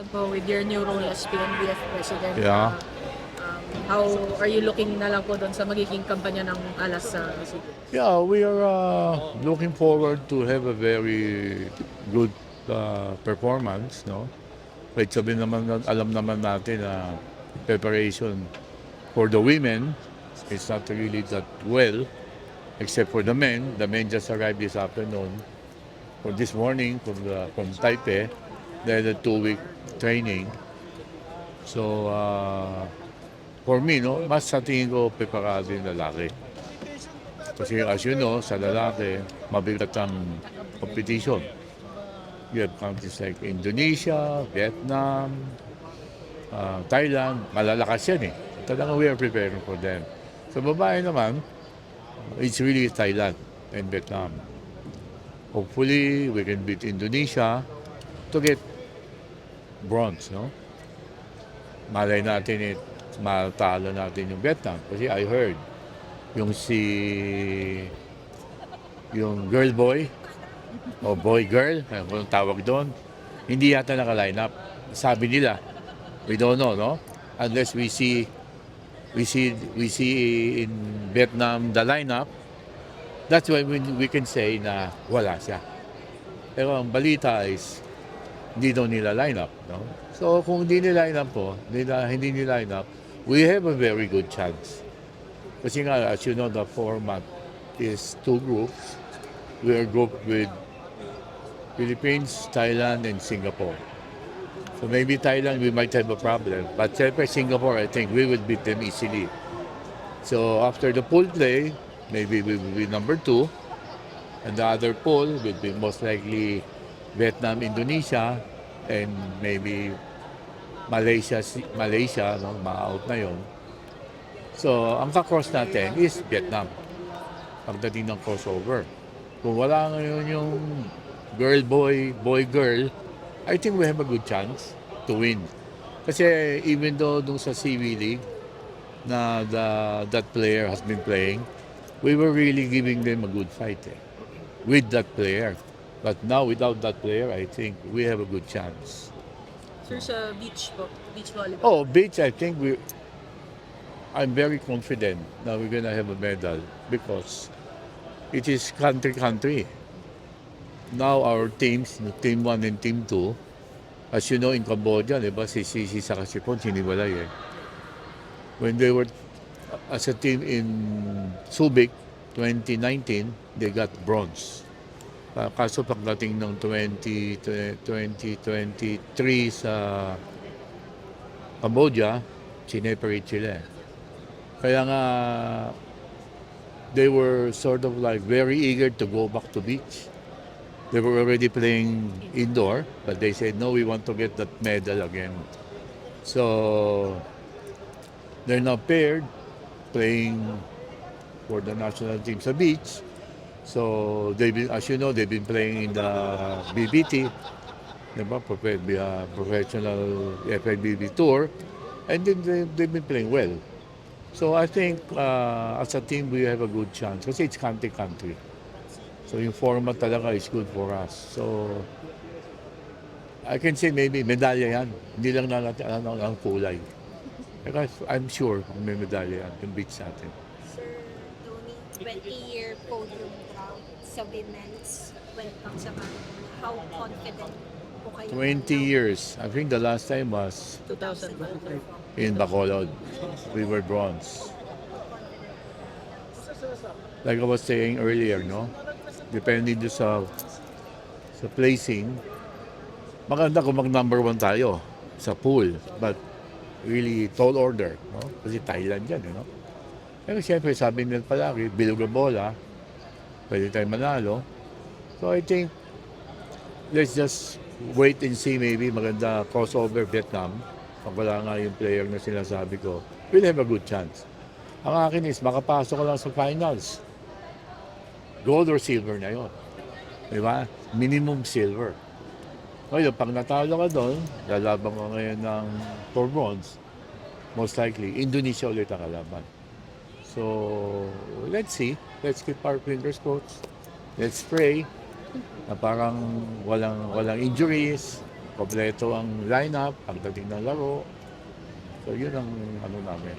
po with your new role as PNBF President. Yeah. How are you looking na lang po doon sa magiging kampanya ng ALAS sa Cebu? Yeah, we are looking forward to have a very good performance, no? Kahit sabihin naman, alam naman natin na preparation for the women is not really that well, except for the men. The men just arrived this afternoon, or this morning from Taipei. They had a 2-week training. So, for me, no, mas sa tingin ko preparado yung lalaki. Kasi as you know, sa lalaki, mabigat ang competition. You have countries like Indonesia, Vietnam, Thailand, malalakas yan eh. Talagang we are preparing for them. Sa babae naman, it's really Thailand and Vietnam. Hopefully, we can beat Indonesia to get bronze, no? Malay natin matalo natin yung Vietnam. Kasi I heard, yung girl boy, o boy girl, kung tawag doon, hindi yata naka-line up. Sabi nila, we don't know, no? Unless we see in Vietnam the lineup, that's why we can say na wala siya. Pero ang balita is, hindi daw nila line up, no? So kung hindi nila line up po, hindi nila line up, we have a very good chance. Kasi nga, as you know, the format is 2 groups. We are grouped with Philippines, Thailand, and Singapore. So maybe Thailand, we might have a problem. But siyempre Singapore, I think we will beat them easily. So after the pool play, maybe we will be number 2. And the other pool will be most likely Vietnam, Indonesia, and maybe Malaysia, no? Ma-out na yon. So ang kakross natin is Vietnam. Pagdating ng crossover. Kung wala ngayon yung girl-boy, boy-girl, I think we have a good chance to win. Kasi even though dun sa CV League na that player has been playing, we were really giving them a good fight with that player. But now without that player, I think we have a good chance. Sir, sa beach po, beach volleyball. Oh, beach, I think I'm very confident that we're gonna have a medal because it is country. Now our teams, Team 1 and Team 2, as you know in Cambodia, di ba, si saka si Pon, siniwalay eh. When they were as a team in Subic 2019, they got bronze. Kaso pagdating ng 2023 sa Cambodia, sineperate sila eh. Kaya nga, they were sort of like very eager to go back to beach. They were already playing indoor, but they said, no, we want to get that medal again. So, they're now paired, playing for the national team sa beach. So, as you know, they've been playing in the BBT, diba? Professional FIBB Tour, and then they've been playing well. So I think as a team, we have a good chance kasi it's country. So yung format talaga is good for us. So I can say maybe medalya yan. Hindi lang natin ang kulay. Because I'm sure may medalya yan yung beach natin. Sir Tony, 20-year podium drought sa women's when it comes sa how confident po kayo? 20 years. I think the last time was 2025. in Bacolod. We were bronze. Like I was saying earlier, no? Depending sa placing, maganda kung mag-number 1 tayo sa pool. But really tall order, no? Kasi Thailand yan, no? Pero siyempre, sabi nila palagi, bilog ang bola, pwede tayo manalo. So I think, let's just wait and see maybe maganda crossover Vietnam. Pag wala nga yung player na sinasabi ko, we'll have a good chance. Ang akin is, makapasok ka lang sa finals. Gold or silver na yun. Diba? Minimum silver. Ngayon, pag natalo ka doon, lalaban ka ngayon ng 4 bronze, most likely, Indonesia ulit ang kalaban. So, let's see. Let's keep our fingers crossed. Let's pray na parang walang injuries, kompleto ang lineup, pagdating ng laro. So yun ang ano namin.